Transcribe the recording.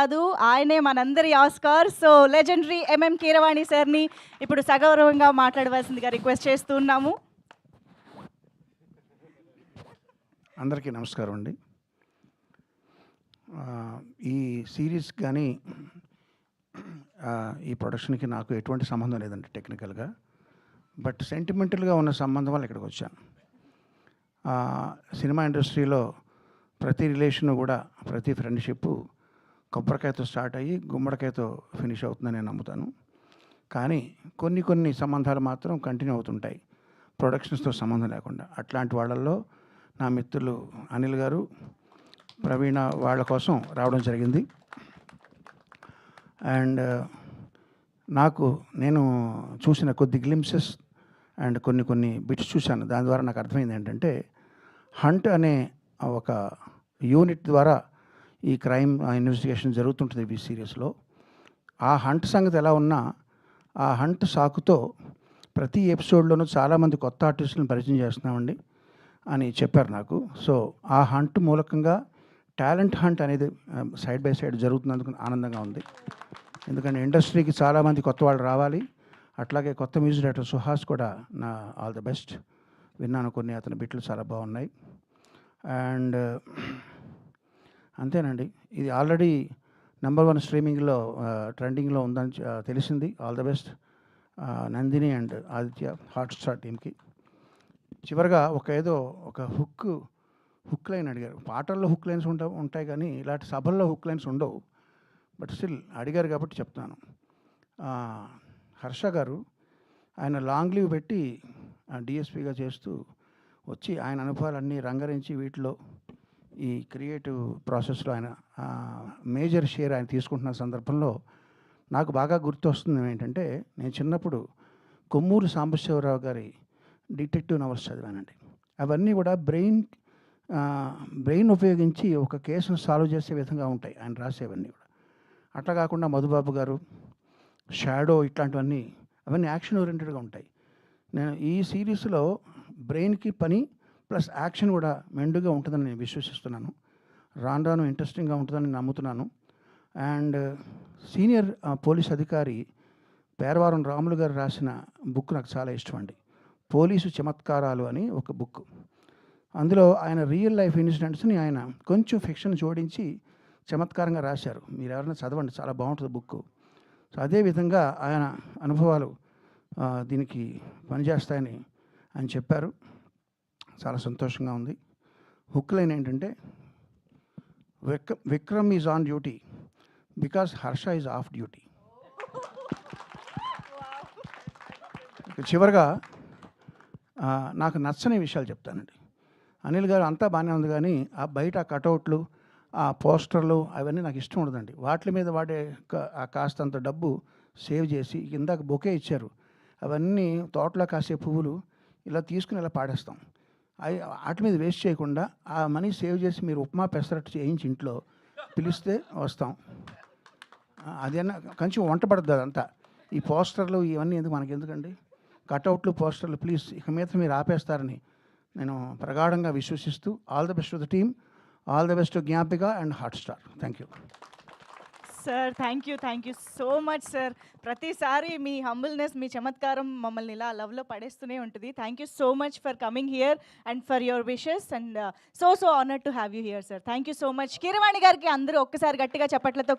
కాదు, ఆయనే మనందరి Oscar. So legendary MM Keeravani సార్ని ఇప్పుడు సగౌరవంగా మాట్లాడవలసిందిగా రిక్వెస్ట్ చేస్తూ ఉన్నాము. అందరికీ నమస్కారం అండి. ఈ సిరీస్ కానీ ఈ ప్రొడక్షన్కి నాకు ఎటువంటి సంబంధం లేదండి టెక్నికల్గా. బట్ సెంటిమెంటల్గా ఉన్న సంబంధం వల్ల ఇక్కడికి వచ్చాను. సినిమా ఇండస్ట్రీలో ప్రతి రిలేషను కూడా, ప్రతి ఫ్రెండ్షిప్ కొబ్బరికాయతో స్టార్ట్ అయ్యి గుమ్మడికాయతో ఫినిష్ అవుతుందని నేను నమ్ముతాను. కానీ కొన్ని సంబంధాలు మాత్రం కంటిన్యూ అవుతుంటాయి, ప్రొడక్షన్స్తో సంబంధం లేకుండా. అట్లాంటి వాళ్ళల్లో నా మిత్రులు అనిల్ గారు, ప్రవీణ వాళ్ళ కోసం రావడం జరిగింది. అండ్ నేను చూసిన కొద్ది గ్లింప్సెస్ అండ్ కొన్ని బిట్స్ చూశాను. దాని ద్వారా నాకు అర్థమైంది ఏంటంటే, హంట్ అనే ఒక యూనిట్ ద్వారా ఈ క్రైమ్ ఇన్వెస్టిగేషన్ జరుగుతుంటుంది ఈ సీరియస్లో. ఆ హంట్ సంగతి ఎలా ఉన్నా, ఆ హంట్ సాకుతో ప్రతి ఎపిసోడ్లోనూ చాలామంది కొత్త ఆర్టిస్టులను పరిచయం చేస్తున్నామండి అని చెప్పారు నాకు. సో ఆ హంట్ మూలకంగా టాలెంట్ హంట్ అనేది సైడ్ బై సైడ్ జరుగుతున్నందుకు ఆనందంగా ఉంది. ఎందుకంటే ఇండస్ట్రీకి చాలామంది కొత్త వాళ్ళు రావాలి. అట్లాగే కొత్త మ్యూజిక్ డైరెక్టర్ సుహాస్ కూడా నా ఆల్ ద బెస్ట్. విన్నాను కొన్ని అతని బిట్లు చాలా బాగున్నాయి. అండ్ అంతేనండి, ఇది ఆల్రెడీ #1 స్ట్రీమింగ్లో ట్రెండింగ్లో ఉందని తెలిసింది. All the best Nandini and Aditya Hotstar టీమ్కి. చివరిగా ఒక హుక్ లైన్ అడిగారు. పాటల్లో హుక్ లైన్స్ ఉంటాయి కానీ ఇలాంటి సభల్లో హుక్ లైన్స్ ఉండవు. బట్ స్టిల్ అడిగారు కాబట్టి చెప్తాను. హర్ష గారు ఆయన లాంగ్ లీవ్ పెట్టి డిఎస్పీగా చేస్తూ వచ్చి ఆయన అనుభవాలన్నీ రంగరించి వీటిలో ఈ క్రియేటివ్ ప్రాసెస్లో ఆయన మేజర్ షేర్ ఆయన తీసుకుంటున్న సందర్భంలో నాకు బాగా గుర్తొస్తుంది ఏంటంటే, నేను చిన్నప్పుడు కొమ్మూరు సాంబశివరావు గారి డిటెక్టివ్ నవల్స్ చదివానండి. అవన్నీ కూడా బ్రెయిన్ ఉపయోగించి ఒక కేసును సాల్వ్ చేసే విధంగా ఉంటాయి ఆయన రాసేవన్నీ కూడా. అట్లా కాకుండా మధుబాబు గారు, షాడో, అవన్నీ యాక్షన్ ఓరియంటెడ్గా ఉంటాయి. నేను ఈ సిరీస్లో బ్రెయిన్కి పని ప్లస్ యాక్షన్ కూడా మెండుగా ఉంటుందని నేను విశ్వసిస్తున్నాను. రాను ఇంట్రెస్టింగ్గా ఉంటుందని నమ్ముతున్నాను. అండ్ సీనియర్ పోలీస్ అధికారి పేరవారం రాములు గారు రాసిన బుక్ నాకు చాలా ఇష్టం అండి. పోలీసు చమత్కారాలు అని ఒక బుక్. అందులో ఆయన రియల్ లైఫ్ ఇన్సిడెంట్స్ని ఆయన కొంచెం ఫిక్షన్ జోడించి చమత్కారంగా రాశారు. మీరు ఎవరైనా చదవండి, చాలా బాగుంటుంది బుక్. సో అదేవిధంగా ఆయన అనుభవాలు దీనికి పనిచేస్తాయని ఆయన చెప్పారు. చాలా సంతోషంగా ఉంది. హుక్ లైన్ ఏంటంటే, Vikram is on duty because Harsha is of duty. చివరిగా నాకు నచ్చని విషయాలు చెప్తానండి. అనిల్ గారు అంతా బాగానే ఉంది కానీ ఆ బయట కటౌట్లు, ఆ పోస్టర్లు అవన్నీ నాకు ఇష్టం ఉండదండి. వాటి మీద వాడే కాస్తంత డబ్బు సేవ్ చేసి, ఇందాక బొకే ఇచ్చారు, అవన్నీ తోటలో కాసే పువ్వులు ఇలా తీసుకుని ఇలా పాడేస్తాం. వాటి మీద వేస్ట్ చేయకుండా ఆ మనీ సేవ్ చేసి మీరు ఉప్మా పెసరట్టు చేయించి ఇంట్లో పిలిస్తే వస్తాం. అదేనా కొంచెం వంట పడుతుంది అదంతా. ఈ పోస్టర్లు ఇవన్నీ మనకి ఎందుకండి, కటౌట్లు, పోస్టర్లు ప్లీజ్ ఇక మీద మీరు ఆపేస్తారని నేను ప్రగాఢంగా విశ్వసిస్తూ, all the best to the team, all the best to Gnapika and Hotstar. Thank you sir. Thank you so much sir. ప్రతిసారి మీ హంబుల్నెస్, మీ చమత్కారం మమ్మల్ని ఇలా లవ్లో పడేస్తూనే ఉంటుంది. Thank you so much for coming here and for your wishes and so honoured to have you here sir. Thank you so much. Keeravani గారికి అందరూ ఒక్కసారి గట్టిగా చప్పట్లతో